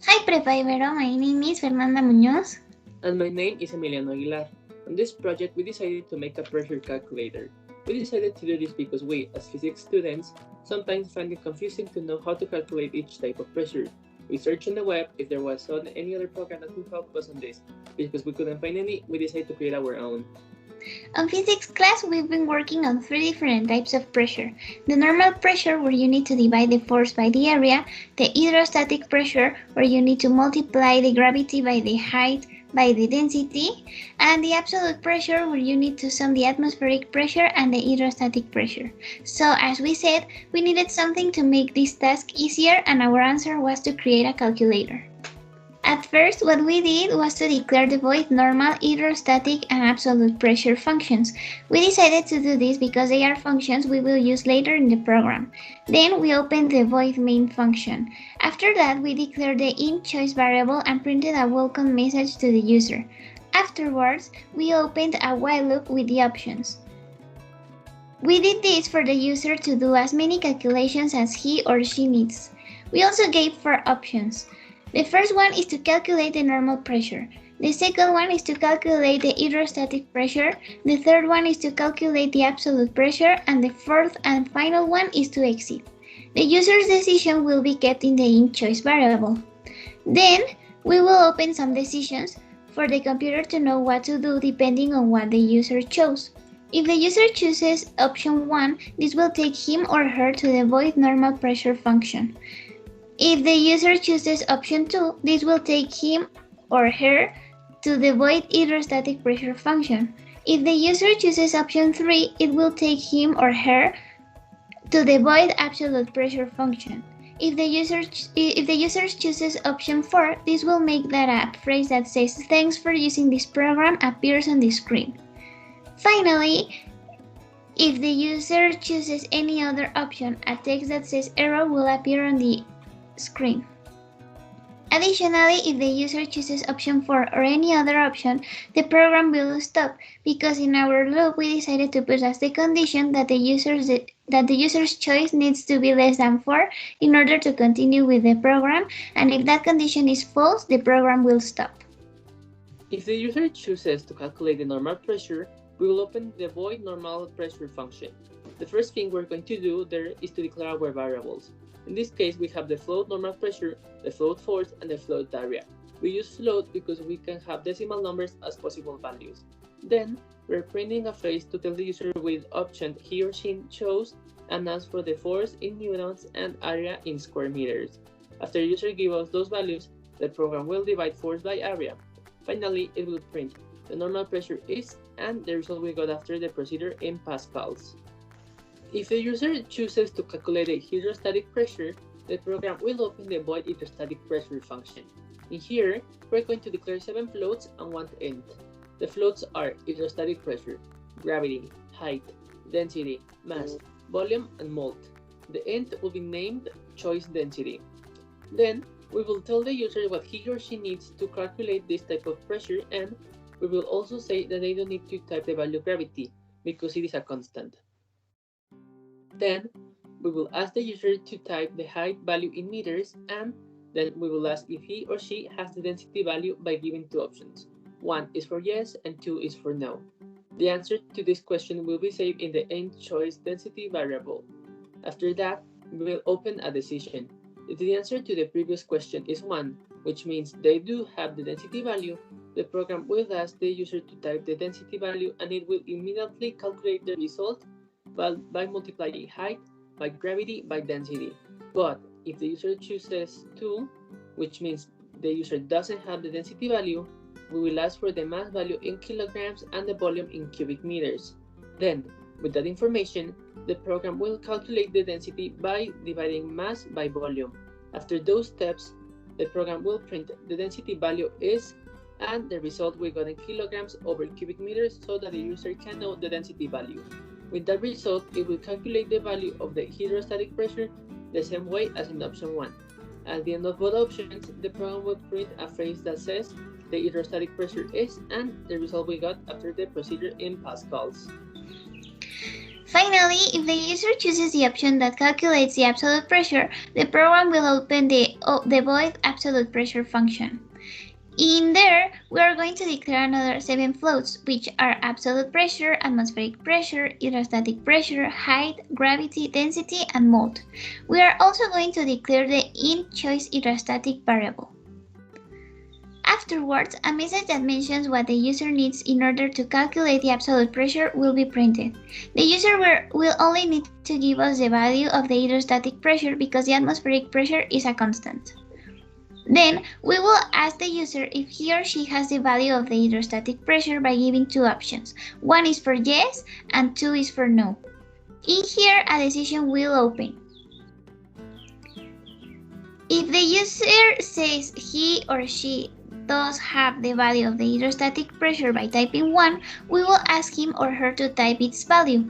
Hi Prepivero, my name is Fernanda Muñoz. And my name is Emiliano Aguilar. On this project, we decided to make a pressure calculator. We decided to do this because we, as physics students, sometimes find it confusing to know how to calculate each type of pressure. We searched on the web if there was any other program that could help us on this. Because we couldn't find any, we decided to create our own. On physics class, we've been working on 3 different types of pressure. The normal pressure, where you need to divide the force by the area, the hydrostatic pressure, where you need to multiply the gravity by the height by the density, and the absolute pressure, where you need to sum the atmospheric pressure and the hydrostatic pressure. So, as we said, we needed something to make this task easier, and our answer was to create a calculator. At first, what we did was to declare the void normal, hydrostatic, and absolute pressure functions. We decided to do this because they are functions we will use later in the program. Then we opened the void main function. After that, we declared the int choice variable and printed a welcome message to the user. Afterwards, we opened a while loop with the options. We did this for the user to do as many calculations as he or she needs. We also gave 4 options. The first one is to calculate the normal pressure. The second one is to calculate the hydrostatic pressure. The third one is to calculate the absolute pressure. And the fourth and final one is to exit. The user's decision will be kept in the int choice variable. Then, we will open some decisions for the computer to know what to do depending on what the user chose. If the user chooses option 1, this will take him or her to the void normal pressure function. If the user chooses option 2, this will take him or her to the void hydrostatic pressure function. If the user chooses option 3, it will take him or her to the void absolute pressure function. If the user chooses option 4, this will make that a phrase that says "Thanks for using this program" appears on the screen. Finally, if the user chooses any other option, a text that says "Error" will appear on the screen. Additionally, if the user chooses option 4 or any other option, the program will stop because in our loop we decided to put as the condition that the user's choice needs to be less than 4 in order to continue with the program, and if that condition is false, the program will stop. If the user chooses to calculate the normal pressure, we will open the void normal pressure function. The first thing we're going to do there is to declare our variables. In this case, we have the float normal pressure, the float force, and the float area. We use float because we can have decimal numbers as possible values. Then, we're printing a phrase to tell the user which option he or she chose and ask for the force in newtons and area in square meters. After the user gives us those values, the program will divide force by area. Finally, it will print the normal pressure is and the result we got after the procedure in pascals. If the user chooses to calculate the hydrostatic pressure, the program will open the void hydrostatic pressure function. In here, we're going to declare 7 floats and 1 int. The floats are hydrostatic pressure, gravity, height, density, mass, volume, and mole. The int will be named choice density. Then, we will tell the user what he or she needs to calculate this type of pressure, and we will also say that they don't need to type the value of gravity because it is a constant. Then, we will ask the user to type the height value in meters, and then we will ask if he or she has the density value by giving 2 options. 1 is for yes and 2 is for no. The answer to this question will be saved in the int choice density variable. After that, we will open a decision. If the answer to the previous question is 1, which means they do have the density value, the program will ask the user to type the density value and it will immediately calculate the result by multiplying height by gravity by density. But if the user chooses 2, which means the user doesn't have the density value, we will ask for the mass value in kilograms and the volume in cubic meters. Then, with that information, the program will calculate the density by dividing mass by volume. After those steps, the program will print the density value is and the result we got in kilograms over cubic meters so that the user can know the density value. With that result, it will calculate the value of the hydrostatic pressure the same way as in option 1. At the end of both options, the program will print a phrase that says the hydrostatic pressure is and the result we got after the procedure in pascals. Finally, if the user chooses the option that calculates the absolute pressure, the program will open the void absolute pressure function. In there, we are going to declare another 7 floats, which are absolute pressure, atmospheric pressure, hydrostatic pressure, height, gravity, density, and mode. We are also going to declare the in-choice hydrostatic variable. Afterwards, a message that mentions what the user needs in order to calculate the absolute pressure will be printed. The user will only need to give us the value of the hydrostatic pressure because the atmospheric pressure is a constant. Then, we will ask the user if he or she has the value of the hydrostatic pressure by giving 2 options. 1 is for yes and 2 is for no. In here, a decision will open. If the user says he or she does have the value of the hydrostatic pressure by typing 1, we will ask him or her to type its value.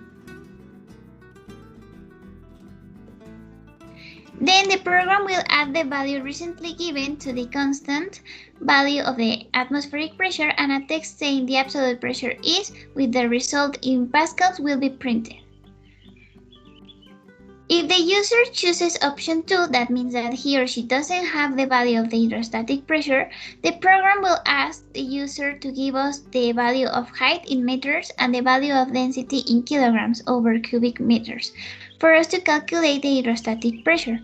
Then the program will add the value recently given to the constant value of the atmospheric pressure, and a text saying the absolute pressure is, with the result in pascals, will be printed. If the user chooses option 2, that means that he or she doesn't have the value of the hydrostatic pressure, the program will ask the user to give us the value of height in meters and the value of density in kilograms over cubic meters for us to calculate the hydrostatic pressure.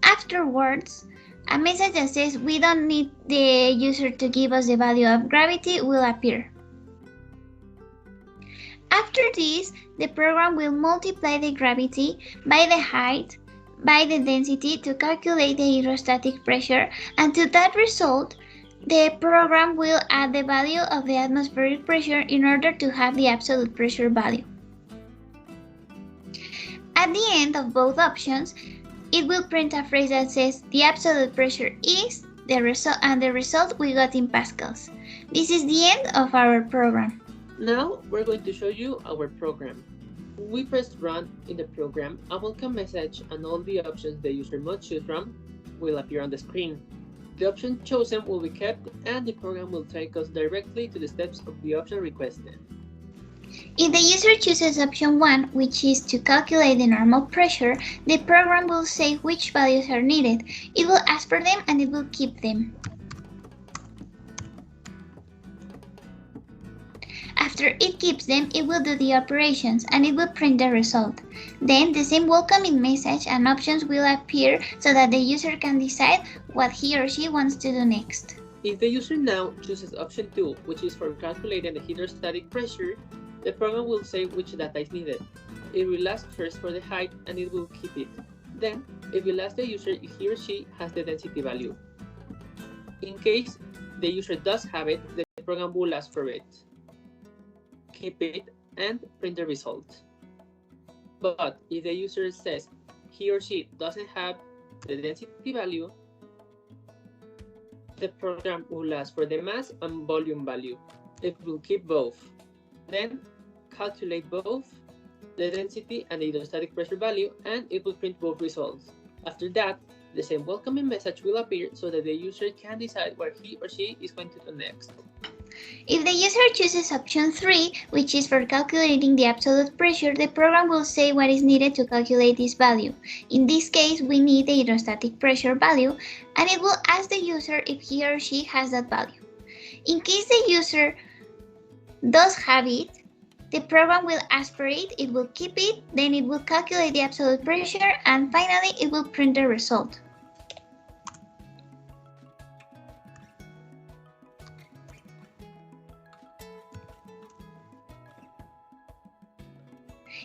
Afterwards, a message that says we don't need the user to give us the value of gravity will appear. After this, the program will multiply the gravity by the height by the density to calculate the hydrostatic pressure, and to that result, the program will add the value of the atmospheric pressure in order to have the absolute pressure value. At the end of both options, it will print a phrase that says the absolute pressure is the result we got in pascals. This is the end of our program. Now we're going to show you our program. We press run in the program, a welcome message and all the options the user must choose from will appear on the screen. The option chosen will be kept and the program will take us directly to the steps of the option requested. If the user chooses option 1, which is to calculate the normal pressure, the program will say which values are needed. It will ask for them and it will keep them. After it keeps them, it will do the operations and it will print the result. Then the same welcoming message and options will appear so that the user can decide what he or she wants to do next. If the user now chooses option 2, which is for calculating the hydrostatic pressure, the program will say which data is needed. It will ask first for the height and it will keep it. Then, it will ask the user if he or she has the density value. In case the user does have it, the program will ask for it, keep it, and print the result. But if the user says he or she doesn't have the density value, the program will ask for the mass and volume value. It will keep both. Then calculate both the density and the hydrostatic pressure value, and it will print both results. After that, the same welcoming message will appear so that the user can decide what he or she is going to do next. If the user chooses option 3, which is for calculating the absolute pressure, the program will say what is needed to calculate this value. In this case, we need the hydrostatic pressure value, and it will ask the user if he or she has that value. In case the user does have it, the program will ask for it, it will keep it, then it will calculate the absolute pressure, and finally it will print the result.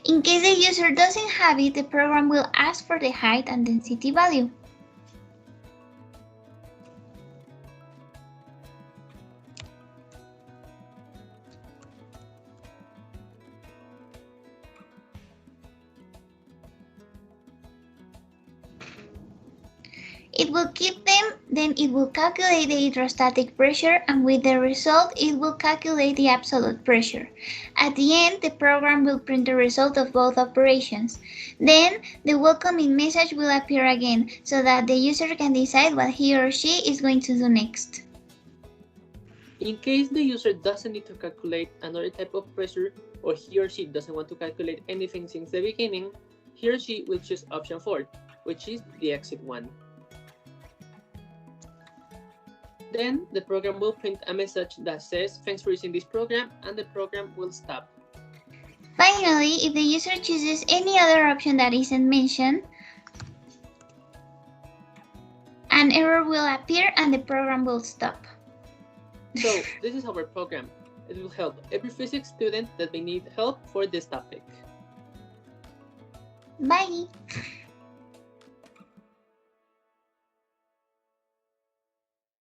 In case the user doesn't have it, the program will ask for the height and density value. It will keep them, then it will calculate the hydrostatic pressure, and with the result, it will calculate the absolute pressure. At the end, the program will print the result of both operations. Then, the welcoming message will appear again, so that the user can decide what he or she is going to do next. In case the user doesn't need to calculate another type of pressure, or he or she doesn't want to calculate anything since the beginning, he or she will choose option 4, which is the exit one. Then the program will print a message that says, "Thanks for using this program," and the program will stop. Finally, if the user chooses any other option that isn't mentioned, an error will appear and the program will stop. So this is our program. It will help every physics student that may need help for this topic. Bye!